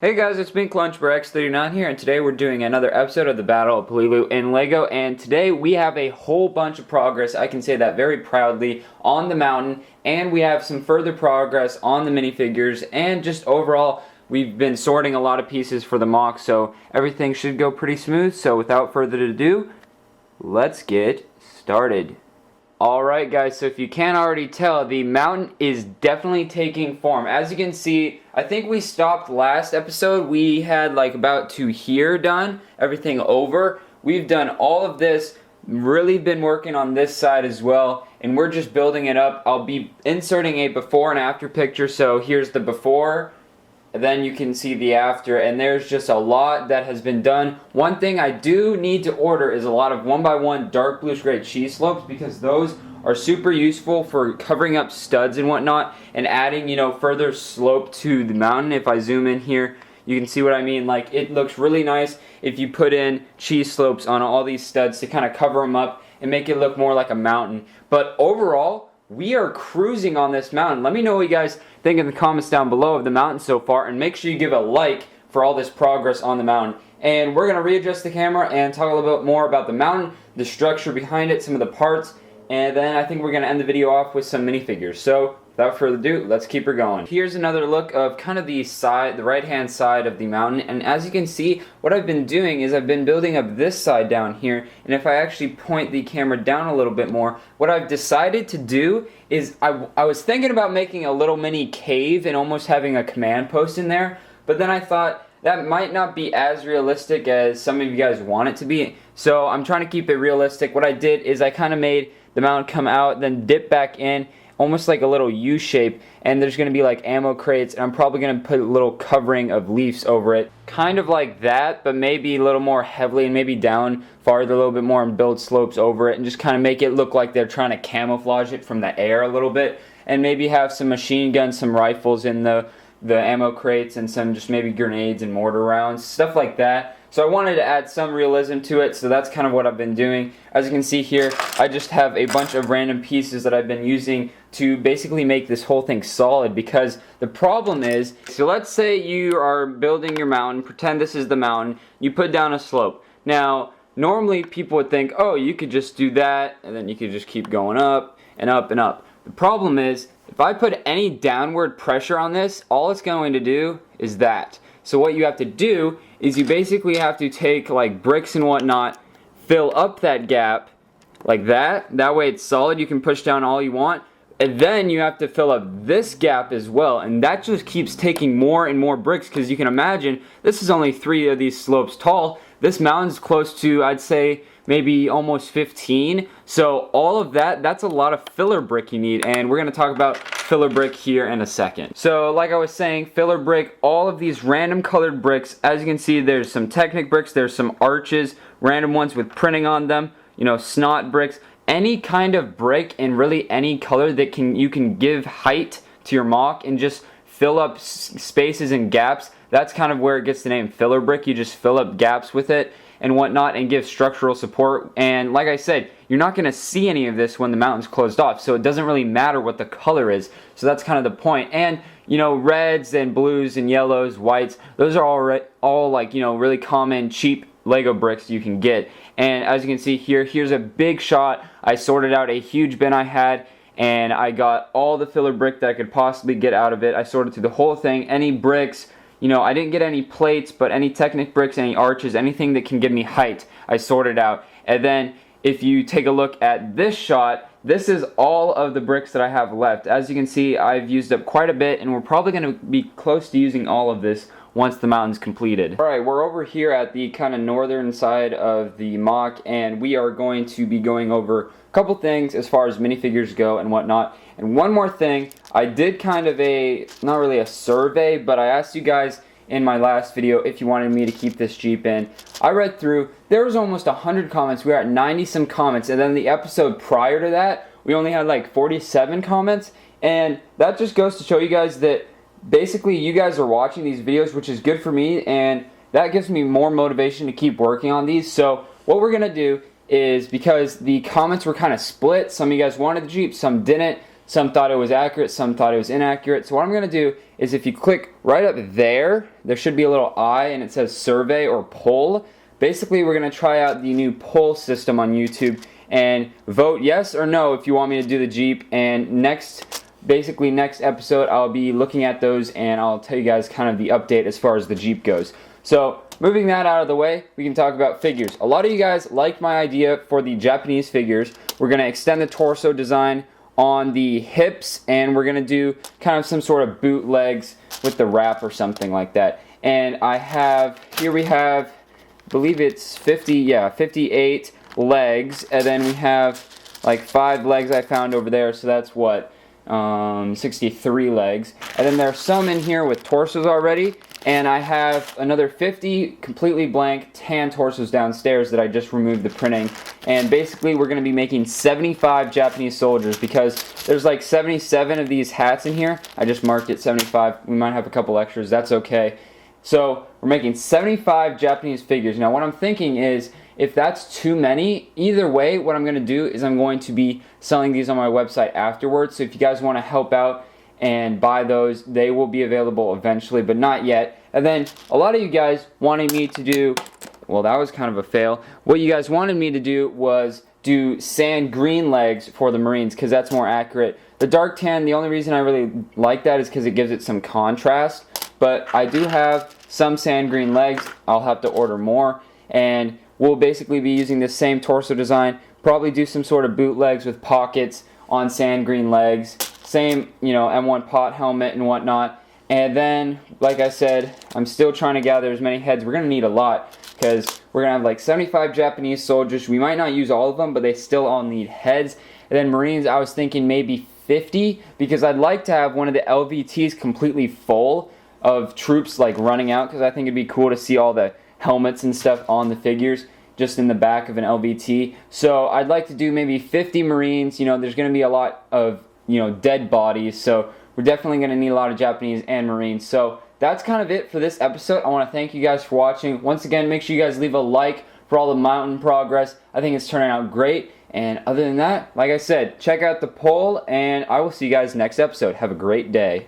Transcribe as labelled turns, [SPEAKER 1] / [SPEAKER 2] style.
[SPEAKER 1] Hey guys, it's me, X39 here, and today we're doing another episode of the Battle of Peleliu in LEGO, and today we have a whole bunch of progress, I can say that very proudly, on the mountain, and we have some further progress on the minifigures, and just overall, we've been sorting a lot of pieces for the mock, so everything should go pretty smooth. So without further ado, let's get started. Alright guys, so if you can't already tell, the mountain is definitely taking form. As you can see, I think we stopped last episode. We had like about to here done, everything over. We've done all of this, really been working on this side as well, and we're just building it up. I'll be inserting a before and after picture, so here's the before, and then you can see the after, and there's just a lot that has been done. One thing I do need to order is a lot of 1x1 dark bluish gray cheese slopes, because those are super useful for covering up studs and whatnot and adding, further slope to the mountain. If I zoom in here, you can see what I mean. Like, it looks really nice if you put in cheese slopes on all these studs to kind of cover them up and make it look more like a mountain. But overall, we are cruising on this mountain. Let me know what you guys think in the comments down below of the mountain so far, and make sure you give a like for all this progress on the mountain. And we're going to readjust the camera and talk a little bit more about the mountain, the structure behind it, some of the parts, and then I think we're going to end the video off with some minifigures. So without further ado, let's keep her going. Here's another look of kind of the right hand side of the mountain, and as you can see, what I've been doing is I've been building up this side down here, and if I actually point the camera down a little bit more, what I've decided to do is I was thinking about making a little mini cave and almost having a command post in there, but then I thought that might not be as realistic as some of you guys want it to be, so I'm trying to keep it realistic. What I did is I kind of made the mountain come out, then dip back in, almost like a little U shape, and there's going to be like ammo crates, and I'm probably going to put a little covering of leaves over it, kind of like that, but maybe a little more heavily, and maybe down farther a little bit more and build slopes over it, and just kind of make it look like they're trying to camouflage it from the air a little bit, and maybe have some machine guns, some rifles in the ammo crates, and some just maybe grenades and mortar rounds, stuff like that. So I wanted to add some realism to it, so that's kind of what I've been doing. As you can see here, I just have a bunch of random pieces that I've been using to basically make this whole thing solid, because the problem is, so let's say you are building your mountain, pretend this is the mountain, you put down a slope. Now, normally people would think, oh, you could just do that, and then you could just keep going up and up and up. The problem is, if I put any downward pressure on this, all it's going to do is that. So what you have to do is you basically have to take like bricks and whatnot, fill up that gap like that. That way it's solid, you can push down all you want. And then you have to fill up this gap as well, and that just keeps taking more and more bricks, because you can imagine this is only 3 of these slopes tall. This mountain's close to, I'd say, maybe almost 15. So all of that, that's a lot of filler brick you need, and we're going to talk about filler brick here in a second. So like I was saying, filler brick, all of these random colored bricks. As you can see, there's some Technic bricks, there's some arches, random ones with printing on them, snot bricks. Any kind of brick in really any color that you can give height to your mock and just fill up spaces and gaps. That's kind of where it gets the name filler brick. You just fill up gaps with it and whatnot and give structural support. And like I said, you're not going to see any of this when the mountain's closed off, so it doesn't really matter what the color is. So that's kind of the point. And reds and blues and yellows, whites, those are all like really common cheap Lego bricks you can get. And as you can see here, here's a big shot. I sorted out a huge bin I had, and I got all the filler brick that I could possibly get out of it. I sorted through the whole thing. Any bricks, I didn't get any plates, but any Technic bricks, any arches, anything that can give me height, I sorted out. And then if you take a look at this shot, this is all of the bricks that I have left. As you can see, I've used up quite a bit, and we're probably going to be close to using all of this once the mountain's completed. Alright, we're over here at the kind of northern side of the mock, and we are going to be going over a couple things as far as minifigures go and whatnot. And one more thing, I did kind of not really a survey, but I asked you guys in my last video if you wanted me to keep this Jeep in. I read through, there was almost 100 comments, we were at 90 some comments, and then the episode prior to that, we only had like 47 comments, and that just goes to show you guys that basically you guys are watching these videos, which is good for me, and that gives me more motivation to keep working on these. So what we're gonna do is, because the comments were kind of split, some of you guys wanted the Jeep, some didn't, Some thought it was accurate, some thought it was inaccurate. So what I'm going to do is if you click right up there, there should be a little eye and it says survey or poll. Basically, we're going to try out the new poll system on YouTube and vote yes or no if you want me to do the Jeep. And next episode, I'll be looking at those and I'll tell you guys kind of the update as far as the Jeep goes. So moving that out of the way, we can talk about figures. A lot of you guys liked my idea for the Japanese figures. We're going to extend the torso design on the hips, and we're going to do kind of some sort of bootlegs with the wrap or something like that. And here we have, I believe it's 58 legs, and then we have like 5 legs I found over there, so that's what, 63 legs. And then there's some in here with torsos already, and I have another 50 completely blank tan torsos downstairs that I just removed the printing. And basically we're going to be making 75 Japanese soldiers because there's like 77 of these hats in here. I just marked it 75. We might have a couple extras. That's okay. So we're making 75 Japanese figures. Now what I'm thinking is, if that's too many, either way, what I'm going to do is I'm going to be selling these on my website afterwards. So if you guys want to help out and buy those, they will be available eventually, but not yet. And then a lot of you guys wanted me to do, well, that was kind of a fail. What you guys wanted me to do was do sand green legs for the Marines because that's more accurate. The dark tan, the only reason I really like that is because it gives it some contrast. But I do have some sand green legs. I'll have to order more. And we'll basically be using the same torso design. Probably do some sort of bootlegs with pockets on sand green legs. Same, M1 pot helmet and whatnot. And then, like I said, I'm still trying to gather as many heads. We're going to need a lot because we're going to have like 75 Japanese soldiers. We might not use all of them, but they still all need heads. And then Marines, I was thinking maybe 50 because I'd like to have one of the LVTs completely full of troops like running out because I think it'd be cool to see all the helmets and stuff on the figures just in the back of an LVT. So I'd like to do maybe 50 Marines. There's going to be a lot of dead bodies, so we're definitely going to need a lot of Japanese and Marines. So that's kind of it for this episode. I want to thank you guys for watching. Once again, make sure you guys leave a like for all the mountain progress. I think it's turning out great. And other than that, like I said, check out the poll, and I will see you guys next episode. Have a great day.